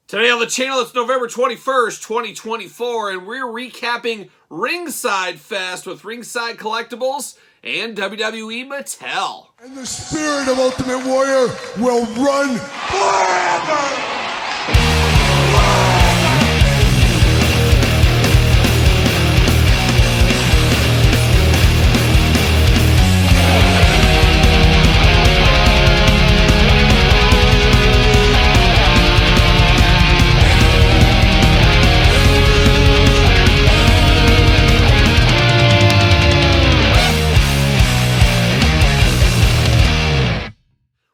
Today on the channel, it's November 21st, 2024, and we're recapping Ringside Fest with Ringside Collectibles and WWE Mattel. And the spirit of Ultimate Warrior will run forever!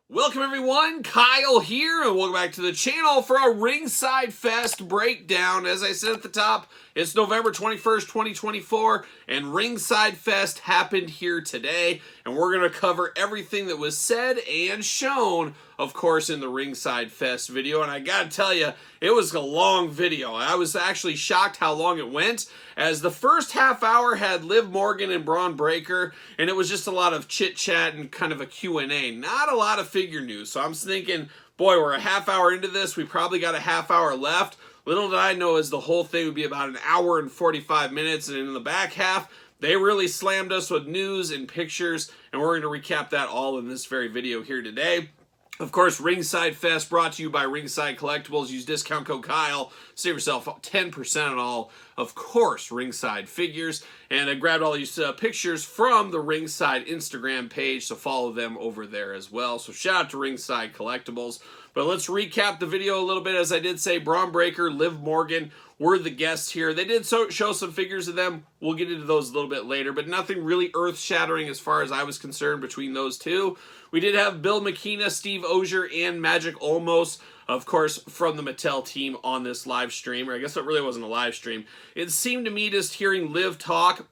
Welcome everyone, Kyle here, and welcome back to the channel for a Ringside Fest breakdown. As I said at the top, it's November 21st, 2024, and Ringside Fest happened here today, and we're going to cover everything that was said and shown, of course, in the Ringside Fest video. And I gotta tell you, it was a long video. I was actually shocked how long it went, as the first half hour had Liv Morgan and Braun Breaker, and it was just a lot of chit-chat and kind of a Q&A. Not a lot of figure news, so I'm thinking, boy, we're a half hour into this. We probably got a half hour left. Little did I know is the whole thing would be about an hour and 45 minutes, and in the back half, they really slammed us with news and pictures, and we're going to recap that all in this very video here today. Of course, Ringside Fest brought to you by Ringside Collectibles. Use discount code Kyle. Save yourself 10% on all, of course, Ringside figures. And I grabbed all these pictures from the Ringside Instagram page, so follow them over there as well. So shout out to Ringside Collectibles. But let's recap the video a little bit. As I did say, Braun Breaker, Liv Morgan were the guests here. They did show some figures of them. We'll get into those a little bit later, but nothing really earth-shattering as far as I was concerned between those two. We did have Bill McKenna, Steve Ogier, and Magic Olmos, of course, from the Mattel team on this live stream. Or I guess it really wasn't a live stream. It seemed to me, just hearing Liv talk,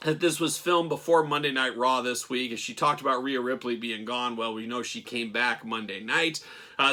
that this was filmed before Monday Night Raw this week, as she talked about Rhea Ripley being gone. Well, we know she came back Monday night.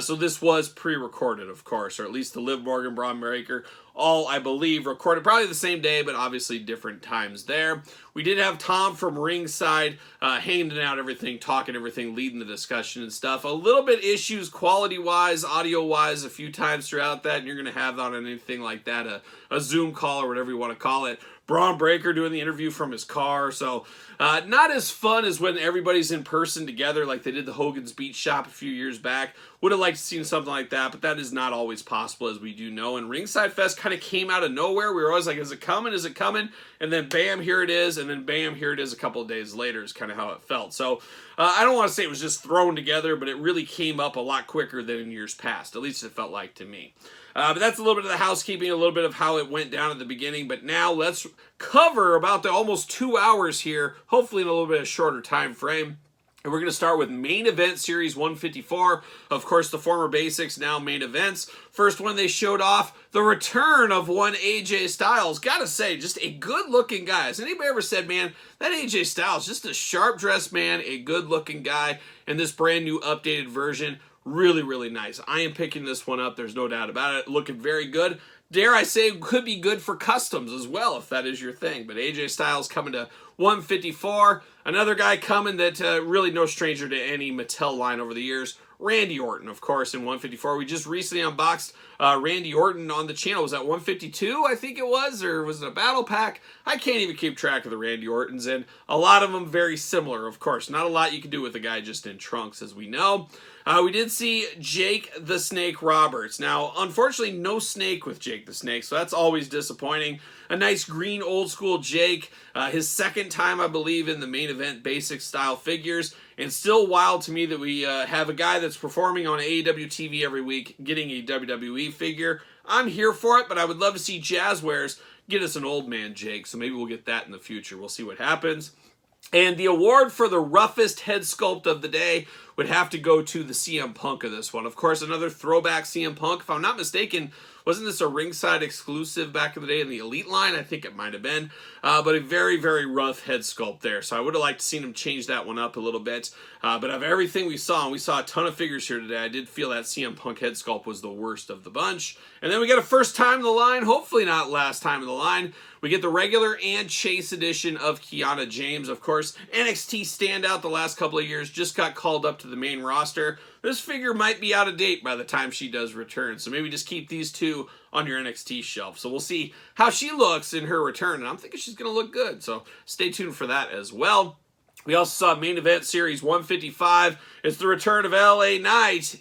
So this was pre-recorded, of course, or at least the Liv Morgan, Braun Breaker, all, I believe, recorded probably the same day, but obviously different times there. We did have Tom from Ringside handing out everything, talking everything, leading the discussion and stuff. A little bit issues quality-wise, audio-wise, a few times throughout that, and you're going to have that on anything like that, a Zoom call or whatever you want to call it. Braun Breaker doing the interview from his car, so not as fun as when everybody's in person together like they did the Hogan's Beach Shop a few years back. Would have liked to see something like that, but that is not always possible, as we do know. And Ringside Fest kind of came out of nowhere. We were always like, is it coming? Is it coming? And then bam, here it is. And then bam, here it is a couple of days later is kind of how it felt. So I don't want to say it was just thrown together, but it really came up a lot quicker than in years past. At least it felt like to me. But that's a little bit of the housekeeping, a little bit of how it went down at the beginning. But now let's cover about the almost 2 hours here, hopefully in a little bit of shorter time frame. And we're going to start with Main Event Series 154. Of course, the former Basics, now Main Events. First one, they showed off the return of one AJ Styles. Gotta say, just a good-looking guy. Has anybody ever said, man, that AJ Styles, just a sharp-dressed man, a good-looking guy, and this brand new updated version, really, really nice. I am picking this one up. There's no doubt about it. Looking very good. Dare I say, it could be good for customs as well, if that is your thing. But AJ Styles coming to 154. Another guy coming that really no stranger to any Mattel line over the years. Randy Orton, of course, in 154. We just recently unboxed Randy Orton on the channel. Was that 152, I think it was? Or was it a battle pack? I can't even keep track of the Randy Ortons. And a lot of them very similar, of course. Not a lot you can do with a guy just in trunks, as we know. We did see Jake the Snake Roberts. Now, unfortunately, no snake with Jake the Snake, so that's always disappointing. A nice green old school Jake. His second time, I believe, in the Main Event basic style figures. And still wild to me that we have a guy that's performing on AEW TV every week getting a WWE figure. I'm here for it, but I would love to see Jazzwares get us an old man Jake, so maybe we'll get that in the future. We'll see what happens. And the award for the roughest head sculpt of the day would have to go to the CM Punk of this one. Of course, another throwback CM Punk. If I'm not mistaken, wasn't this a Ringside exclusive back in the day in the Elite line? I think it might have been. But a very, very rough head sculpt there. So I would have liked to seen him change that one up a little bit. But of everything we saw, and we saw a ton of figures here today, I did feel that CM Punk head sculpt was the worst of the bunch. And then we got a first time in the line, hopefully not last time in the line. We get the regular and Chase edition of Kiana James. Of course, course, NXT standout the last couple of years, just got called up to the main roster. This figure might be out of date by the time she does return, so maybe just keep these two on your NXT shelf. So we'll see how she looks in her return, and I'm thinking she's going to look good, so stay tuned for that as well. We also saw main event series 155. It's the return of LA Knight,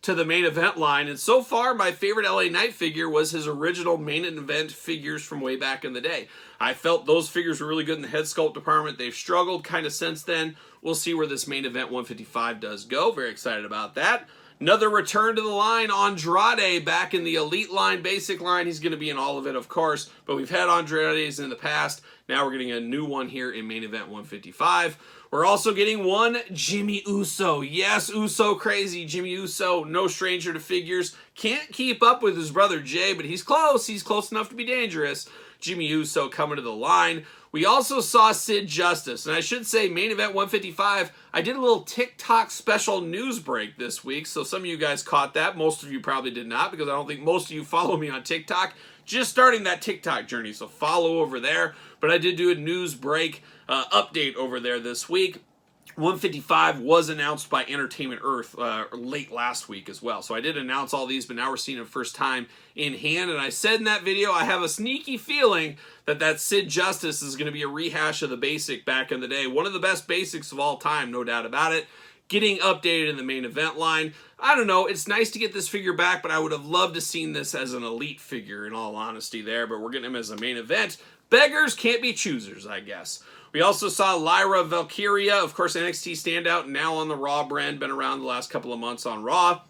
to the main event line. And so far, my favorite LA Knight figure was his original main event figures from way back in the day. I felt those figures were really good in the head sculpt department. They've struggled kind of since then. We'll see where this main event 155 does go. Very excited about that. Another return to the line, Andrade, back in the Elite line, Basic line. He's going to be in all of it, of course, but we've had Andrades in the past. Now we're getting a new one here in main event 155. We're also getting one Jimmy Uso. Yes, Uso crazy. Jimmy Uso, no stranger to figures. Can't keep up with his brother Jay, but he's close. He's close enough to be dangerous. Jimmy Uso coming to the line. We also saw Sid Justice, and I should say main event 155, I did a little Tik Tok special news break this week, so some of you guys caught that. Most of you probably did not, because I don't think most of you follow me on TikTok. Just starting that TikTok journey, so follow over there. But I did do a news break update over there this week. 155 was announced by Entertainment Earth late last week as well. So I did announce all these, but now we're seeing them first time in hand. And I said in that video, I have a sneaky feeling that Sid Justice is going to be a rehash of the basic back in the day. One of the best basics of all time, no doubt about it. Getting updated in the main event line. I don't know, it's nice to get this figure back, but I would have loved to seen this as an elite figure in all honesty there, but we're getting him as a main event. Beggars can't be choosers, I guess. We also saw Lyra Valkyria, of course, NXT standout, now on the Raw brand, been around the last couple of months on Raw.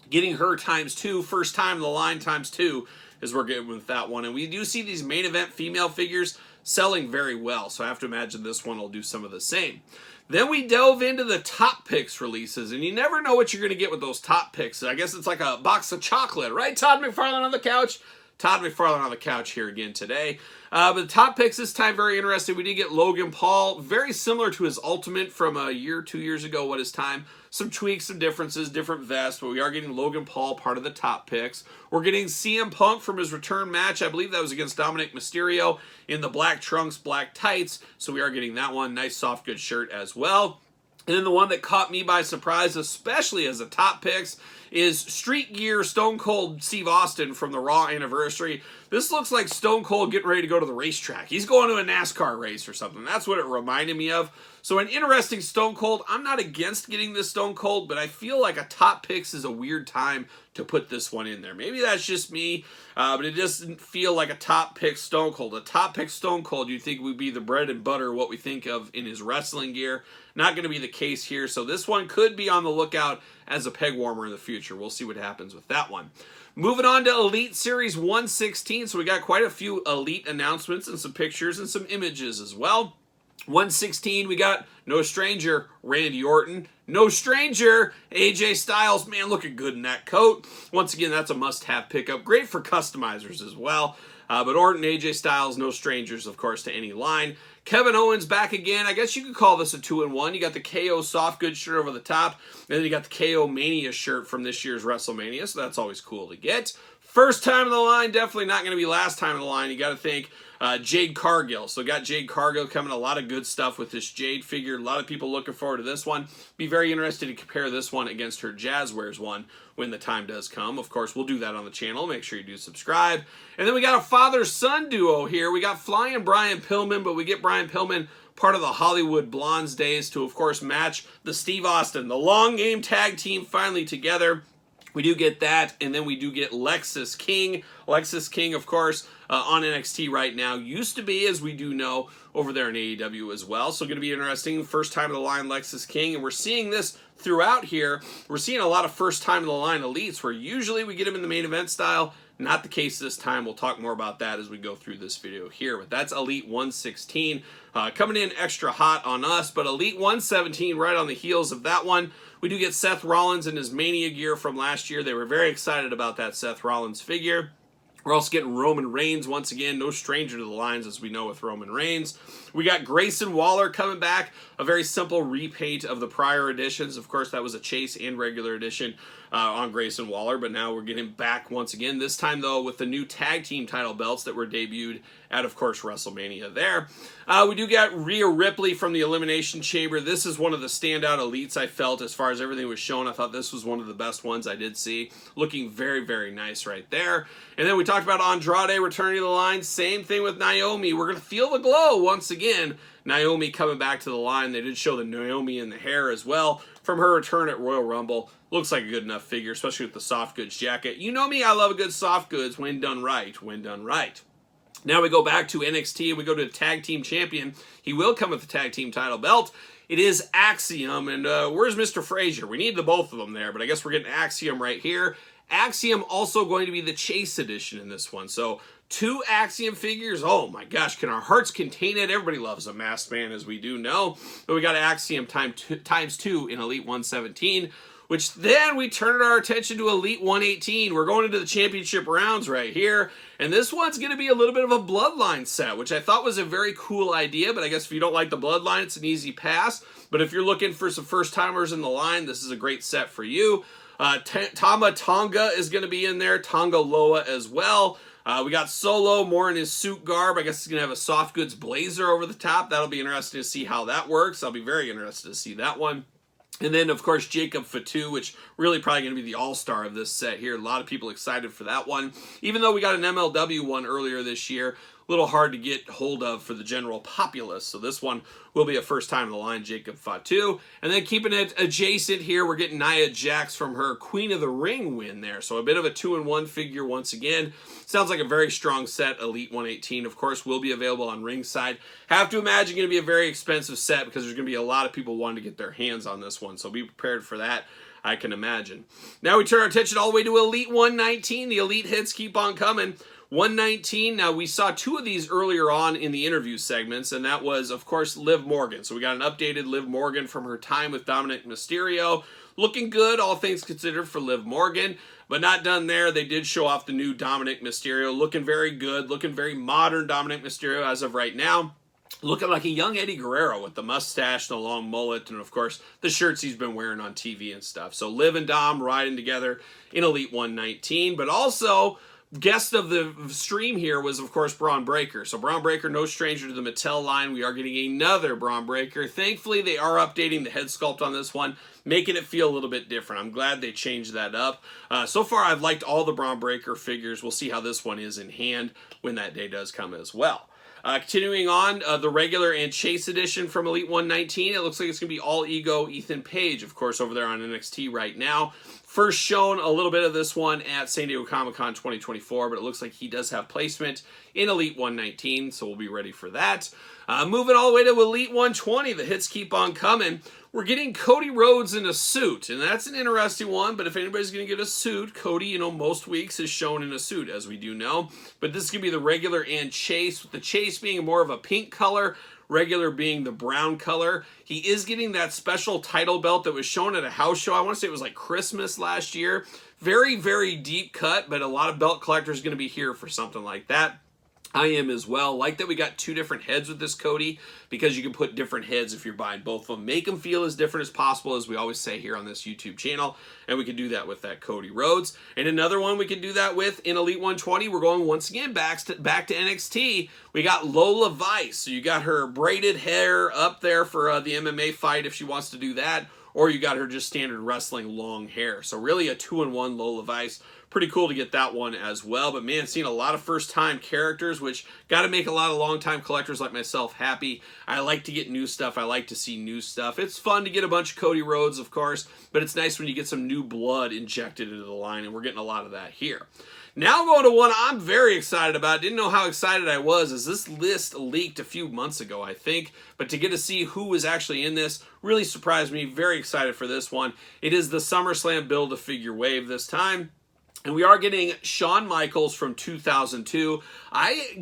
Getting her ×2, first time in the line ×2 is we're getting with that one. And we do see these main event female figures selling very well, so I have to imagine this one will do some of the same. Then we delve into the Top Picks releases, and you never know what you're going to get with those Top Picks. I guess it's like a box of chocolate, right? Todd McFarlane on the couch. Todd McFarlane on the couch here again today. But the Top Picks this time, very interesting. We did get Logan Paul, very similar to his Ultimate from a year, 2 years ago, what is time. Some tweaks, some differences, different vests, but we are getting Logan Paul, part of the Top Picks. We're getting CM Punk from his return match. I believe that was against Dominic Mysterio in the black trunks, black tights. So we are getting that one. Nice, soft, good shirt as well. And then the one that caught me by surprise, especially as a Top Picks, is Street Gear Stone Cold Steve Austin from the Raw anniversary. This looks like Stone Cold getting ready to go to the racetrack. He's going to a NASCAR race or something. That's what it reminded me of. So an interesting Stone Cold. I'm not against getting this Stone Cold, but I feel like a Top Picks is a weird time to put this one in there. Maybe that's just me, but it doesn't feel like a Top Pick Stone Cold. A Top Pick Stone Cold you'd think would be the bread and butter, what we think of in his wrestling gear. Not going to be the case here, so this one could be on the lookout as a peg warmer in the future. We'll see what happens with that one. Moving on to Elite Series 116, so we got quite a few Elite announcements and some pictures and some images as well. 116, we got no stranger, Randy Orton. No stranger, AJ Styles. Man, looking good in that coat. Once again, that's a must-have pickup. Great for customizers as well. But Orton, AJ Styles, no strangers, of course, to any line. Kevin Owens back again. I guess you could call this a 2-in-1. You got the KO soft goods shirt over the top, and then you got the KO Mania shirt from this year's WrestleMania, so that's always cool to get. First time in the line, definitely not going to be last time in the line. You got to think Jade Cargill. So got Jade Cargill coming. A lot of good stuff with this Jade figure. A lot of people looking forward to this one. Be very interested to compare this one against her Jazzwares one when the time does come. Of course, we'll do that on the channel. Make sure you do subscribe. And then we got a father-son duo here. We got Flying Brian Pillman, but we get Brian Pillman part of the Hollywood Blondes days to, of course, match the Steve Austin. The Long Game Tag Team finally together. We do get that, and then we do get Lexis King. Lexis King, of course, on NXT right now. Used to be, as we do know, over there in AEW as well. So going to be interesting. First time in the line, Lexis King. And we're seeing this throughout here. We're seeing a lot of first time in the line elites, where usually we get them in the main event style. Not the case this time. We'll talk more about that as we go through this video here. But that's Elite 116. Coming in extra hot on us. But Elite 117 right on the heels of that one. We do get Seth Rollins in his Mania gear from last year. They were very excited about that Seth Rollins figure. We're also getting Roman Reigns once again. No stranger to the lines, as we know with Roman Reigns. We got Grayson Waller coming back. A very simple repaint of the prior editions. Of course, that was a Chase and regular edition. on Grayson Waller, but now we're getting back once again. This time, though, with the new tag team title belts that were debuted at, of course, WrestleMania there. We do get Rhea Ripley from the Elimination Chamber. This is one of the standout elites I felt as far as everything was shown. I thought this was one of the best ones I did see. Looking very, very nice right there. And then we talked about Andrade returning to the line. Same thing with Naomi. We're going to feel the glow once again. Naomi coming back to the line. They did show the Naomi in the hair as well from her return at Royal Rumble. Looks like a good enough figure, especially with the soft goods jacket. You know me, I love a good soft goods when done right. When done right. Now we go back to NXT and we go to the tag team champion. He will come with the tag team title belt. It is Axiom, and where's Mr. Frazier? We need the both of them there, but I guess we're getting Axiom right here. Axiom also going to be the Chase edition in this one. So 2 Axiom figures. Oh my gosh, can our hearts contain it? Everybody loves a masked man, as we do know. But we got Axiom times 2 in Elite 117. Which then we turn our attention to Elite 118. We're going into the championship rounds right here. And this one's going to be a little bit of a Bloodline set, which I thought was a very cool idea. But I guess if you don't like the Bloodline, it's an easy pass. But if you're looking for some first-timers in the line, this is a great set for you. Tama Tonga is going to be in there. Tonga Loa as well. We got Solo, more in his suit garb. I guess he's going to have a soft goods blazer over the top. That'll be interesting to see how that works. I'll be very interested to see that one. And then, of course, Jacob Fatu, which really probably going to be the all-star of this set here. A lot of people excited for that one. Even though we got an MLW one earlier this year, a little hard to get hold of for the general populace. So this one will be a first time in the line, Jacob Fatu. And then keeping it adjacent here, we're getting Nia Jakks from her Queen of the Ring win there. So a bit of a 2-in-1 figure once again. Sounds like a very strong set. Elite 118, of course, will be available on Ringside. Have to imagine going to be a very expensive set because there's going to be a lot of people wanting to get their hands on this one. So be prepared for that, I can imagine. Now we turn our attention all the way to Elite 119. The Elite hits keep on coming. 119, now we saw 2 of these earlier on in the interview segments, and that was, of course, Liv Morgan. So we got an updated Liv Morgan from her time with Dominic Mysterio. Looking good, all things considered, for Liv Morgan, but not done there. They did show off the new Dominic Mysterio, looking very good, looking very modern Dominic Mysterio as of right now. Looking like a young Eddie Guerrero with the mustache and the long mullet and, of course, the shirts he's been wearing on TV and stuff. So Liv and Dom riding together in Elite 119, but also guest of the stream here was, of course, Braun Breaker. So Braun Breaker, no stranger to the Mattel line. We are getting another Braun Breaker. Thankfully, they are updating the head sculpt on this one, making it feel a little bit different. I'm glad they changed that up. So far, I've liked all the Braun Breaker figures. We'll see how this one is in hand when that day does come as well. Continuing on, the regular and Chase edition from Elite 119. It looks like it's going to be all Ego Ethan Page, of course, over there on NXT right now. First shown a little bit of this one at San Diego Comic-Con 2024, but it looks like he does have placement in Elite 119, so we'll be ready for that. Moving all the way to Elite 120, the hits keep on coming. We're getting Cody Rhodes in a suit, and that's an interesting one, but if anybody's going to get a suit, Cody, most weeks is shown in a suit, as we do know. But this is going to be the regular and Chase, with the Chase being more of a pink color, regular being the brown color. He is getting that special title belt that was shown at a house show. I want to say it was like Christmas last year. Very, very deep cut, but a lot of belt collectors are going to be here for something like that. I am as well. Like that we got 2 different heads with this Cody, because you can put different heads if you're buying both of them. Make them feel as different as possible, as we always say here on this YouTube channel. And we can do that with that Cody Rhodes. And another one we can do that with in Elite 120, we're going once again back to NXT. We got Lola Vice. So you got her braided hair up there for the MMA fight if she wants to do that. Or you got her just standard wrestling long hair. So really a 2-in-1 Lola Vice. Pretty cool to get that one as well. But man, seeing a lot of first-time characters, which got to make a lot of long-time collectors like myself happy. I like to get new stuff. I like to see new stuff. It's fun to get a bunch of Cody Rhodes, of course, but it's nice when you get some new blood injected into the line, and we're getting a lot of that here. Now going to one I'm very excited about. Didn't know how excited I was, as this list leaked a few months ago, I think. But to get to see who was actually in this really surprised me. Very excited for this one. It is the SummerSlam Build-A-Figure wave this time. And we are getting Shawn Michaels from 2002.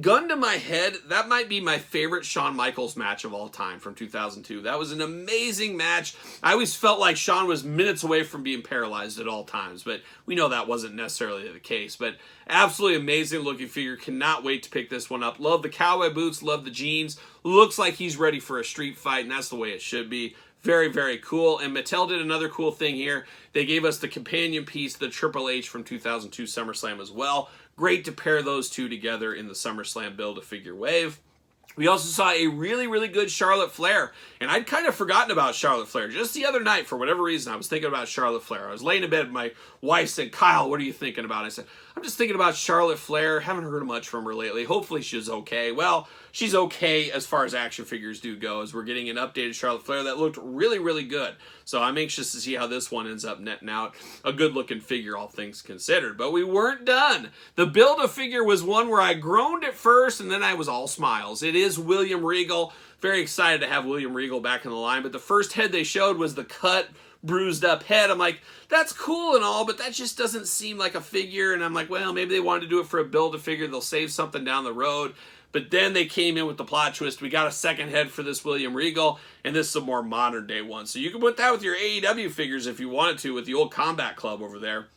Gun to my head, that might be my favorite Shawn Michaels match of all time from 2002. That was an amazing match. I always felt like Shawn was minutes away from being paralyzed at all times, but we know that wasn't necessarily the case. But absolutely amazing looking figure. Cannot wait to pick this one up. Love the cowboy boots, love the jeans. Looks like he's ready for a street fight, and that's the way it should be. Very, very cool. And Mattel did another cool thing here. They gave us the companion piece, the Triple H from 2002 SummerSlam as well. Great to pair those two together in the SummerSlam Build-A-Figure wave. We also saw a really, really good Charlotte Flair. And I'd kind of forgotten about Charlotte Flair. Just the other night, for whatever reason, I was thinking about Charlotte Flair. I was laying in bed, my wife said, "Kyle, what are you thinking about?" I said, "I'm just thinking about Charlotte Flair. Haven't heard much from her lately. Hopefully she's okay." Well, she's okay as far as action figures do go, as we're getting an updated Charlotte Flair that looked really, really good. So I'm anxious to see how this one ends up netting out. A good-looking figure, all things considered. But we weren't done. The Build-A-Figure was one where I groaned at first, and then I was all smiles. It is William Regal. Very excited to have William Regal back in the line. But the first head they showed was the cut, bruised up head. I'm like, that's cool and all, but that just doesn't seem like a figure. And I'm like, well, maybe they wanted to do it for a Build-A-Figure. They'll save something down the road. But then they came in with the plot twist. We got a second head for this William Regal, and this is a more modern day one. So you can put that with your AEW figures if you wanted to, with the old Combat Club over there.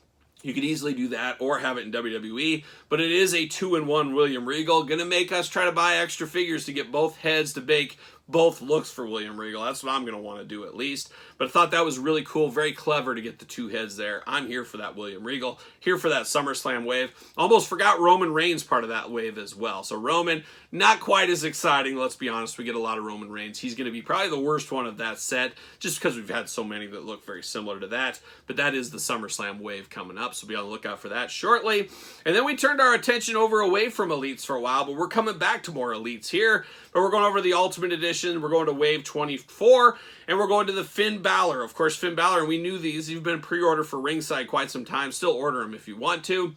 You could easily do that or have it in WWE, but it is a 2-in-1 William Regal. Gonna make us try to buy extra figures to get both heads to make both looks for William Regal. That's what I'm going to want to do at least. But I thought that was really cool, very clever to get the two heads there. I'm here for that William Regal, here for that SummerSlam wave. Almost forgot Roman Reigns part of that wave as well. So Roman, not quite as exciting, let's be honest. We get a lot of Roman Reigns. He's going to be probably the worst one of that set, just because we've had so many that look very similar to that. But that is the SummerSlam wave coming up, so be on the lookout for that shortly. And then we turned our attention over away from Elites for a while, but we're coming back to more Elites here. But we're going over the Ultimate Edition. We're going to Wave 24, and we're going to the Finn Balor. Of course, Finn Balor, and we knew these. You've been pre-order for Ringside quite some time. Still order them if you want to.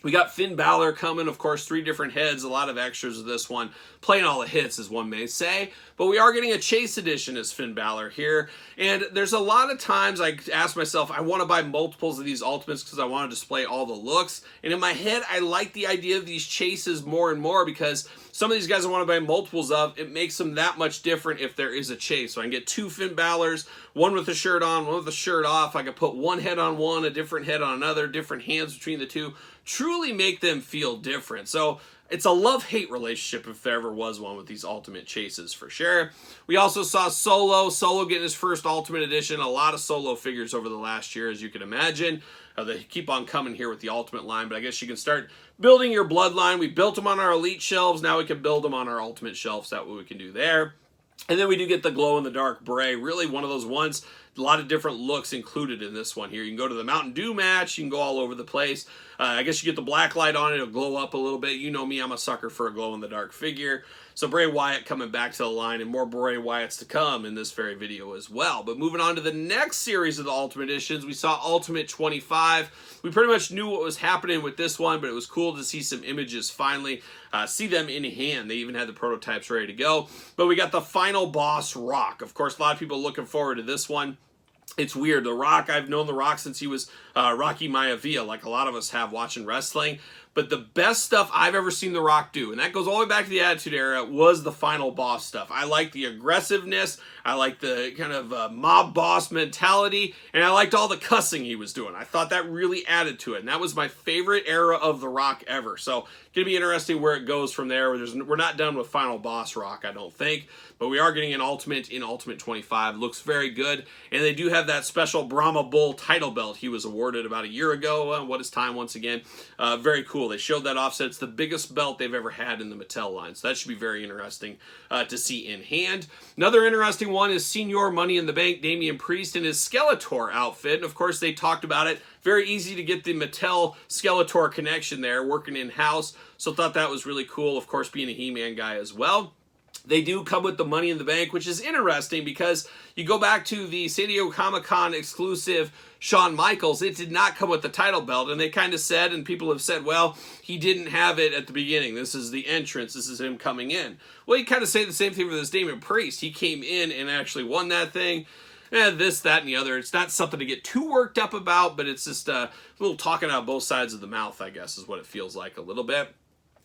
We got Finn Balor coming, of course, 3 different heads, a lot of extras of this one, playing all the hits, as one may say. But we are getting a Chase Edition as Finn Balor here. And there's a lot of times I ask myself, I want to buy multiples of these Ultimates because I want to display all the looks. And in my head, I like the idea of these Chases more and more because some of these guys I want to buy multiples of, it makes them that much different if there is a Chase. So I can get 2 Finn Balors, one with the shirt on, one with the shirt off. I can put one head on one, a different head on another, different hands between the two. Truly make them feel different. So it's a love-hate relationship if there ever was one with these Ultimate Chases for sure. We also saw Solo getting his first Ultimate Edition. A lot of Solo figures over the last year, as you can imagine. They keep on coming here with the Ultimate line, but I guess you can start building your bloodline. We built them on our Elite shelves. Now we can build them on our Ultimate shelves. That's what we can do there. And then we do get the glow-in-the-dark Bray. Really one of those ones, a lot of different looks included in this one here. You can go to the Mountain Dew match. You can go all over the place. I guess you get the black light on it. It'll glow up a little bit. You know me, I'm a sucker for a glow-in-the-dark figure. So Bray Wyatt coming back to the line, and more Bray Wyatts to come in this very video as well. But moving on to the next series of the Ultimate Editions, we saw Ultimate 25. We pretty much knew what was happening with this one, but it was cool to see some images finally, see them in hand. They even had the prototypes ready to go. But we got the final boss, Rock. Of course, a lot of people looking forward to this one. It's weird. The Rock, I've known The Rock since he was Rocky Maivia, like a lot of us have watching wrestling. But the best stuff I've ever seen The Rock do, and that goes all the way back to the Attitude Era, was the final boss stuff. I like the aggressiveness. I like the kind of mob boss mentality. And I liked all the cussing he was doing. I thought that really added to it. And that was my favorite era of The Rock ever. So it's going to be interesting where it goes from there. We're not done with Final Boss Rock, I don't think. But we are getting an Ultimate in Ultimate 25. Looks very good. And they do have that special Brahma Bull title belt he was awarded about a year ago. What is time once again? Very cool. They showed that offset. It's the biggest belt they've ever had in the Mattel line. So that should be very interesting to see in hand. Another interesting one is Senior Money in the Bank, Damian Priest in his Skeletor outfit. And of course, they talked about it. Very easy to get the Mattel Skeletor connection there, working in-house. So thought that was really cool. Of course, being a He-Man guy as well. They do come with the Money in the Bank, which is interesting because you go back to the San Diego Comic-Con exclusive Shawn Michaels, it did not come with the title belt, and they kind of said, and people have said, well, he didn't have it at the beginning. This is the entrance. This is him coming in. Well, you kind of say the same thing with this Damian Priest. He came in and actually won that thing. This, that, and the other. It's not something to get too worked up about, but it's just a little talking out both sides of the mouth, I guess, is what it feels like a little bit.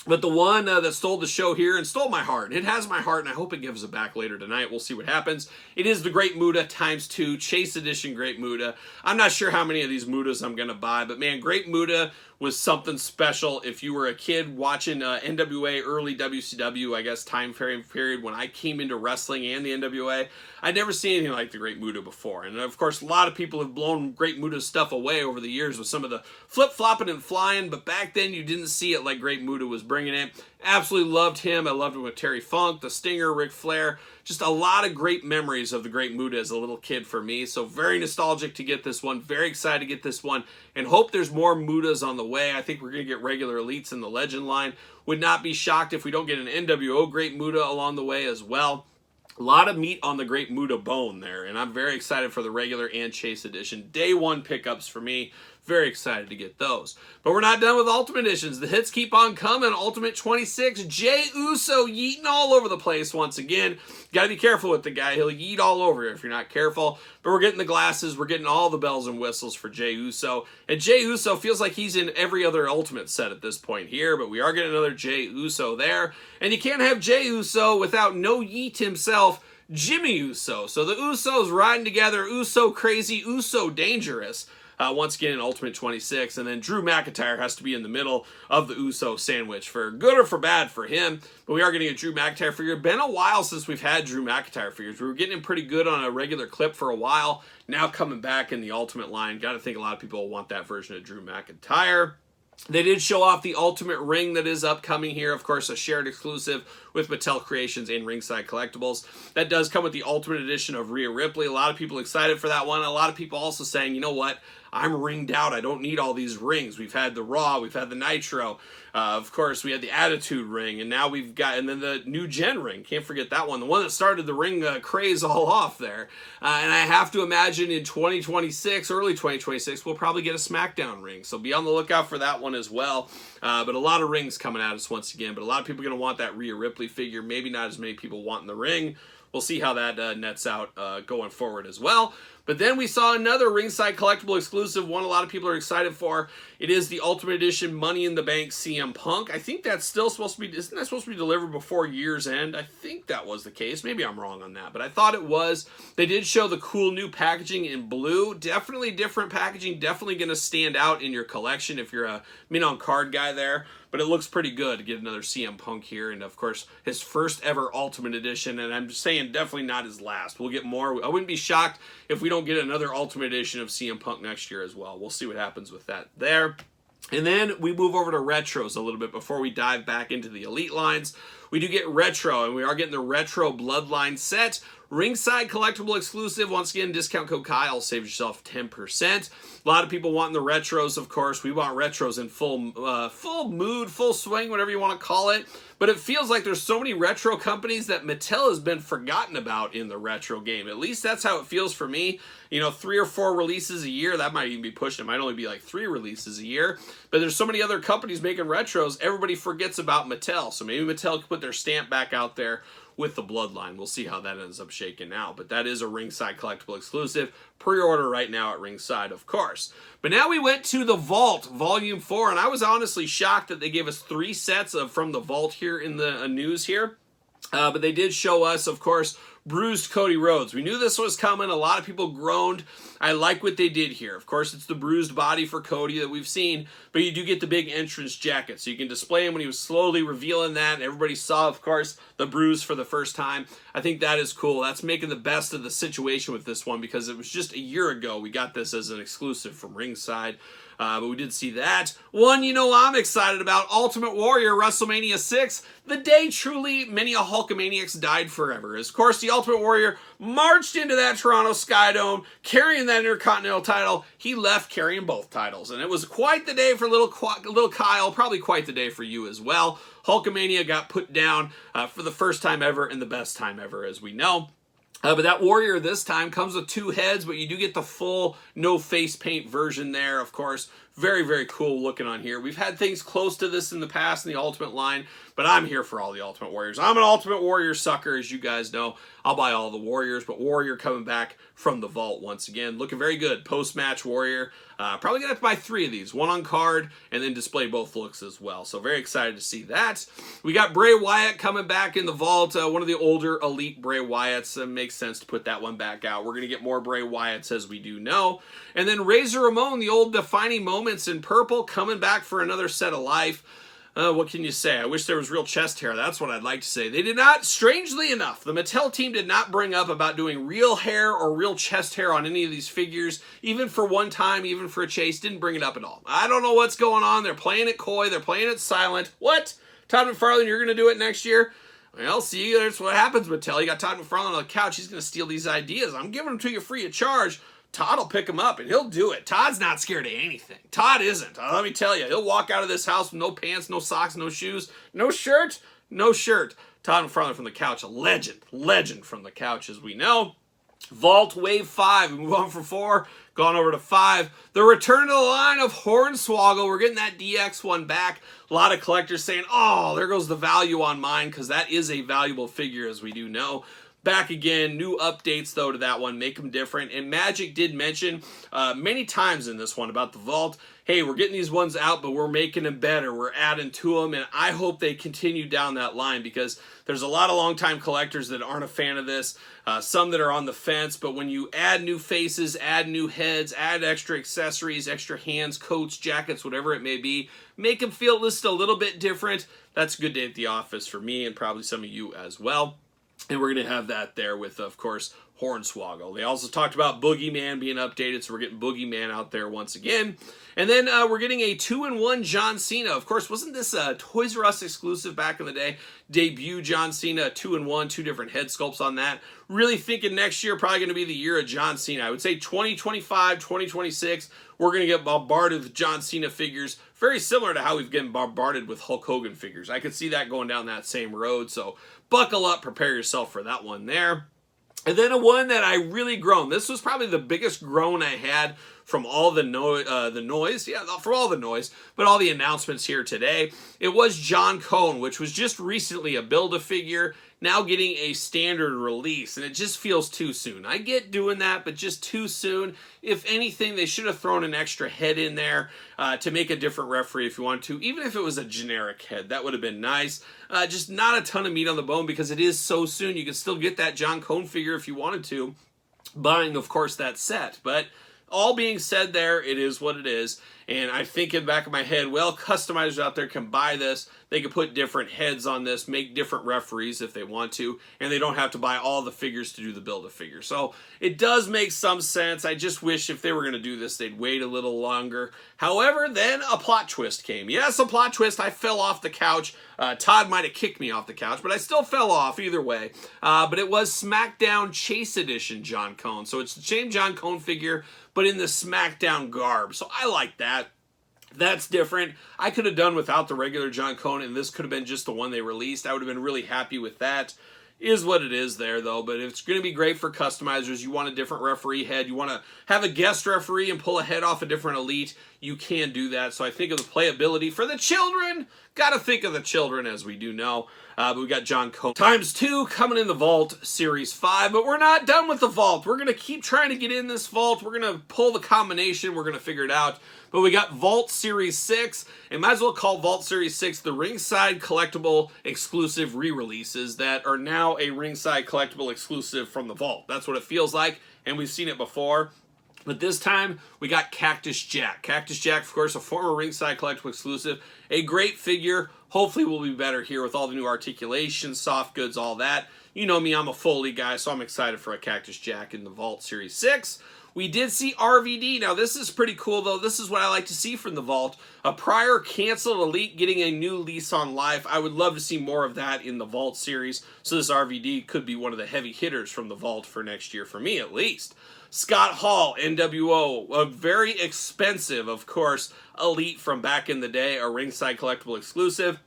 But the one that stole the show here and stole my heart, it has my heart, and I hope it gives it back later tonight. We'll see what happens. It is the Great Muta ×2, Chase Edition Great Muta. I'm not sure how many of these Mutas I'm going to buy, but man, Great Muta was something special. If you were a kid watching NWA, early WCW, I guess, time period when I came into wrestling and the NWA, I'd never seen anything like the Great Muta before. And of course, a lot of people have blown Great Muta's stuff away over the years with some of the flip-flopping and flying, but back then you didn't see it like Great Muta was bringing it. Absolutely loved him. I loved him with Terry Funk, the Stinger, Ric Flair. Just a lot of great memories of the Great Muta as a little kid for me. So very nostalgic to get this one. Very excited to get this one. And hope there's more Mutas on the way. I think we're going to get regular elites in the Legend line. Would not be shocked if we don't get an NWO Great Muta along the way as well. A lot of meat on the Great Muta bone there, and I'm very excited for the regular and Chase edition. Day one pickups for me. Very excited to get those. But we're not done with Ultimate Editions. The hits keep on coming. Ultimate 26, Jey Uso yeeting all over the place once again. Got to be careful with the guy. He'll yeet all over you if you're not careful. But we're getting the glasses. We're getting all the bells and whistles for Jey Uso. And Jey Uso feels like he's in every other Ultimate set at this point here. But we are getting another Jey Uso there. And you can't have Jey Uso without no yeet himself, Jimmy Uso. So the Usos riding together. Uso crazy, Uso dangerous. Once again in Ultimate 26, and then Drew McIntyre has to be in the middle of the Uso sandwich for good or for bad for him. But we are getting a Drew McIntyre figure. Been a while since we've had Drew McIntyre figures. We were getting him pretty good on a regular clip for a while. Now coming back in the Ultimate line. Got to think a lot of people will want that version of Drew McIntyre. They did show off the Ultimate ring that is upcoming here. Of course, a shared exclusive with Mattel Creations and Ringside Collectibles. That does come with the Ultimate Edition of Rhea Ripley. A lot of people excited for that one. A lot of people also saying, you know what? I'm ringed out. I don't need all these rings. We've had the Raw. We've had the Nitro. Of course, we had the Attitude ring. And now we've got, and then the New Gen ring. Can't forget that one. The one that started the ring craze all off there. And I have to imagine in 2026, early 2026, we'll probably get a SmackDown ring. So be on the lookout for that one as well. But a lot of rings coming at us once again. But a lot of people are going to want that Rhea Ripley figure. Maybe not as many people wanting the ring. We'll see how that nets out going forward as well. But then we saw another Ringside Collectible exclusive, one a lot of people are excited for. It is the Ultimate Edition Money in the Bank CM Punk. I think that's still supposed to be, isn't that supposed to be delivered before year's end? I think that was the case. Maybe I'm wrong on that, but I thought it was. They did show the cool new packaging in blue. Definitely different packaging. Definitely going to stand out in your collection if you're a Min on Card guy there. But it looks pretty good to get another CM Punk here. And, of course, his first ever Ultimate Edition. And I'm just saying definitely not his last. We'll get more. I wouldn't be shocked if we don't get another Ultimate Edition of CM Punk next year as well. We'll see what happens with that there. And then we move over to retros a little bit before we dive back into the Elite lines. We do get retro, and we are getting the retro Bloodline set. Ringside Collectible exclusive. Once again, discount code Kyle. Save yourself 10%. A lot of people wanting the retros, of course. We want retros in full mood, full swing, whatever you want to call it. But it feels like there's so many retro companies that Mattel has been forgotten about in the retro game. At least that's how it feels for me. You know, 3 or 4 releases a year. That might even be pushing. It might only be like 3 releases a year. But there's so many other companies making retros, everybody forgets about Mattel. So maybe Mattel can put their stamp back out there with the Bloodline. We'll see how that ends up shaking out. But that is a Ringside Collectible exclusive. Pre-order right now at Ringside, of course. But now we went to the Vault, Volume 4, and I was honestly shocked that they gave us 3 sets of from the Vault here in the news here. But they did show us, of course, bruised Cody Rhodes. We knew this was coming. A lot of people groaned. I like what they did here. Of course, it's the bruised body for Cody that we've seen, but you do get the big entrance jacket, so you can display him when he was slowly revealing that, and everybody saw, of course, the bruise for the first time. I think that is cool. That's making the best of the situation with this one, because it was just a year ago we got this as an exclusive from Ringside. But we did see that. One, you know, I'm excited about Ultimate Warrior WrestleMania 6. The day truly many a Hulkamaniacs died forever. As, of course, the Ultimate Warrior marched into that Toronto Sky Dome carrying that Intercontinental title. He left carrying both titles. And it was quite the day for little Kyle. Probably quite the day for you as well. Hulkamania got put down for the first time ever and the best time ever, as we know. But that Warrior this time comes with 2 heads, but you do get the full no face paint version there, of course. Very, very cool looking on here. We've had things close to this in the past in the Ultimate line, but I'm here for all the Ultimate Warriors. I'm an Ultimate Warrior sucker, as you guys know. I'll buy all the Warriors, but Warrior coming back from the Vault once again. Looking very good. Post-match Warrior. Probably going to have to buy 3 of these. 1 on card, and then display both looks as well. So very excited to see that. We got Bray Wyatt coming back in the Vault. One of the older Elite Bray Wyatts. Makes sense to put that one back out. We're going to get more Bray Wyatts, as we do know. And then Razor Ramon, the old defining moment Moments in purple coming back for another set of life. What can you say? I wish there was real chest hair. That's what I'd like to say. They did not, strangely enough, the Mattel team did not bring up about doing real hair or real chest hair on any of these figures, even for one time, even for a chase. Didn't bring it up at all. I don't know what's going on. They're playing it coy. They're playing it silent. What? Todd McFarlane, you're going to do it next year? Well, see, that's what happens, Mattel. You got Todd McFarlane on the couch. He's going to steal these ideas. I'm giving them to you free of charge. Todd will pick him up, and he'll do it. Todd's not scared of anything. Todd isn't. Let me tell you. He'll walk out of this house with no pants, no socks, no shoes, no shirt, no shirt. Todd McFarlane from the couch, a legend. Legend from the couch, as we know. Vault Wave 5. We move on from 4, gone over to 5. The return to the line of Hornswoggle. We're getting that DX one back. A lot of collectors saying, oh, there goes the value on mine, because that is a valuable figure, as we do know. Back again, new updates though to that one, make them different. And Magic did mention many times in this one about the Vault, hey, we're getting these ones out, but we're making them better. We're adding to them, and I hope they continue down that line, because there's a lot of longtime collectors that aren't a fan of this, some that are on the fence, but when you add new faces, add new heads, add extra accessories, extra hands, coats, jackets, whatever it may be, make them feel just a little bit different. That's a good day at the office for me and probably some of you as well. And we're going to have that there with, of course, Hornswoggle. They also talked about Boogeyman being updated, so we're getting Boogeyman out there once again. And then we're getting a 2-in-1 John Cena. Of course, wasn't this a Toys R Us exclusive back in the day? Debut John Cena, 2-in-1, 2 different head sculpts on that. Really thinking next year probably going to be the year of John Cena. I would say 2025, 2026, we're going to get bombarded with John Cena figures, very similar to how we've gotten bombarded with Hulk Hogan figures. I could see that going down that same road, so buckle up, prepare yourself for that one there. And then a one that I really groaned. This was probably the biggest groan I had from all the noise. Yeah, from all the noise, but all the announcements here today. It was John Cone, which was just recently a Build-A-Figure, now getting a standard release, and it just feels too soon. I get doing that, but just too soon. If anything, they should have thrown an extra head in there to make a different referee if you wanted to. Even if it was a generic head, that would have been nice. Just not a ton of meat on the bone because it is so soon. You can still get that John Cone figure if you wanted to, buying, of course, that set. But all being said there, it is what it is. And I think in the back of my head, well, customizers out there can buy this. They can put different heads on this, make different referees if they want to, and they don't have to buy all the figures to do the Build-A-Figure. So it does make some sense. I just wish if they were going to do this, they'd wait a little longer. However, then a plot twist came. Yes, a plot twist. I fell off the couch. Todd might have kicked me off the couch, but I still fell off either way. But it was SmackDown Chase Edition John Cone. So it's the same John Cone figure, but in the SmackDown garb. So I like that. That's different. I could have done without the regular John Cone, and this could have been just the one they released. I would have been really happy with that. Is what it is there, though. But it's going to be great for customizers. You want a different referee head. You want to have a guest referee and pull a head off a different elite. You can do that. So I think of the playability for the children. Got to think of the children, as we do know. But we got John Cone ×2 coming in the Vault Series 5. But we're not done with the Vault. We're going to keep trying to get in this Vault. We're going to pull the combination. We're going to figure it out. But we got Vault Series 6, and might as well call Vault Series 6 the Ringside Collectible Exclusive re-releases that are now a Ringside Collectible exclusive from the Vault. That's what it feels like, and we've seen it before. But this time, we got Cactus Jack. Cactus Jack, of course, a former Ringside Collectible exclusive. A great figure. Hopefully will be better here with all the new articulations, soft goods, all that. You know me, I'm a Foley guy, so I'm excited for a Cactus Jack in the Vault Series 6. We did see RVD. Now, this is pretty cool, though. This is what I like to see from the Vault. A prior canceled Elite getting a new lease on life. I would love to see more of that in the Vault series. So this RVD could be one of the heavy hitters from the Vault for next year, for me at least. Scott Hall, NWO, a very expensive, of course, Elite from back in the day, a Ringside Collectible exclusive.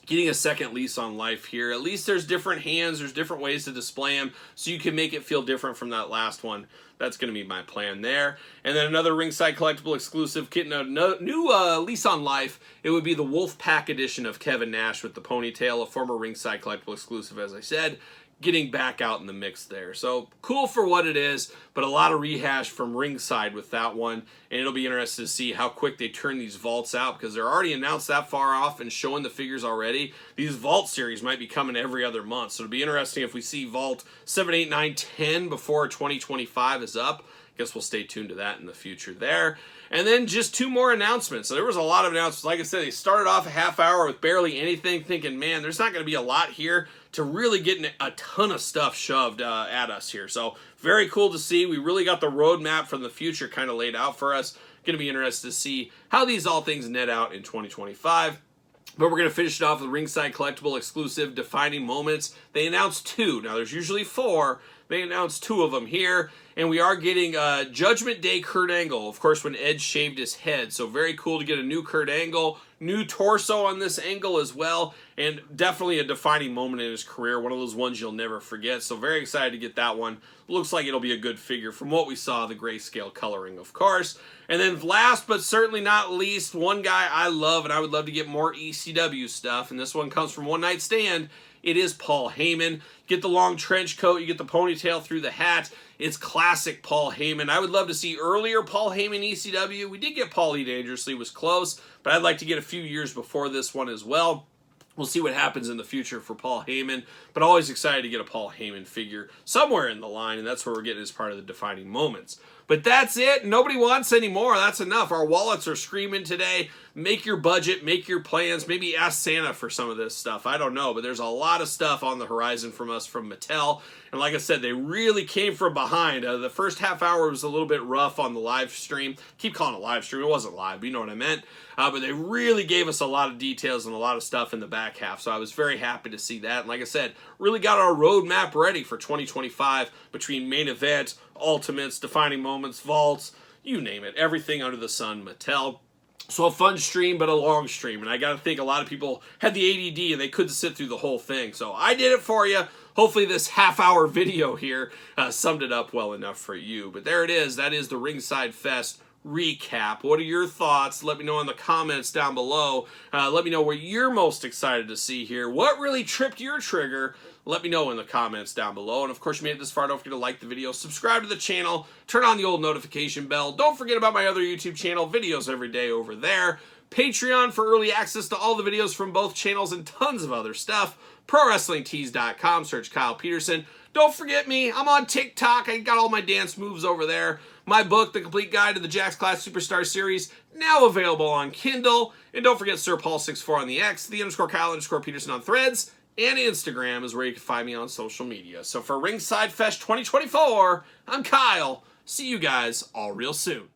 Getting a second lease on life here. At least there's different hands, there's different ways to display them, so you can make it feel different from that last one. That's going to be my plan there. And then another Ringside Collectible exclusive, getting a new lease on life. It would be the Wolfpack edition of Kevin Nash with the ponytail, a former Ringside Collectible exclusive, as I said. Getting back out in the mix there. So cool for what it is, but a lot of rehash from Ringside with that one. And it'll be interesting to see how quick they turn these vaults out, because they're already announced that far off and showing the figures already. These Vault series might be coming every other month. So it'll be interesting if we see Vault 7, 8, 9, 10 before 2025 is up. guess we'll stay tuned to that in the future there. And then just 2 more announcements. So there was a lot of announcements. Like I said, they started off a half hour with barely anything, thinking, man, there's not going to be a lot here, to really getting a ton of stuff shoved at us here. So very cool to see. We really got the roadmap from the future kind of laid out for us. Going to be interested to see how these all things net out in 2025. But we're going to finish it off with Ringside Collectible exclusive defining moments. They announced 2. Now, there's usually 4. They announced 2 of them here. And we are getting Judgment Day Kurt Angle, of course, when Edge shaved his head. So very cool to get a new Kurt Angle, new torso on this angle as well. And definitely a defining moment in his career. One of those ones you'll never forget. So very excited to get that one. Looks like it'll be a good figure from what we saw, the grayscale coloring, of course. And then last but certainly not least, one guy I love, and I would love to get more ECW stuff. And this one comes from One Night Stand. It is Paul Heyman. Get the long trench coat, you get the ponytail through the hat. It's classic Paul Heyman. I would love to see earlier Paul Heyman ECW. We did get Paul E. Dangerously, was close, but I'd like to get a few years before this one as well. We'll see what happens in the future for Paul Heyman, but always excited to get a Paul Heyman figure somewhere in the line, and that's where we're getting as part of the defining moments. But that's it. Nobody wants any more. That's enough. Our wallets are screaming today. Make your budget, make your plans. Maybe ask Santa for some of this stuff. I don't know, but there's a lot of stuff on the horizon from us from Mattel. And like I said, they really came from behind. The first half hour was a little bit rough on the live stream. Keep calling it live stream. It wasn't live, but you know what I meant. But they really gave us a lot of details and a lot of stuff in the back half. So I was very happy to see that. And like I said, really got our roadmap ready for 2025 between main event, ultimates, defining moments, vaults, you name it. Everything under the sun, Mattel. So a fun stream, but a long stream. And I got to think a lot of people had the ADD and they couldn't sit through the whole thing. So I did it for you. Hopefully this half-hour video here summed it up well enough for you. But there it is. That is the Ringside Fest recap. What are your thoughts? Let me know in the comments down below. Let me know what you're most excited to see here. What really tripped your trigger? Let me know in the comments down below. And of course, you made it this far, don't forget to like the video, subscribe to the channel, turn on the old notification bell. Don't forget about my other YouTube channel, videos every day over there. Patreon for early access to all the videos from both channels and tons of other stuff. ProWrestlingTees.com, search Kyle Peterson. Don't forget me, I'm on TikTok. I got all my dance moves over there. My book, The Complete Guide to the Jakks Class Superstar Series, now available on Kindle. And don't forget Sir Paul64 on the X, the _Kyle_Peterson on Threads, and Instagram is where you can find me on social media. So for Ringside Fest 2024, I'm Kyle. See you guys all real soon.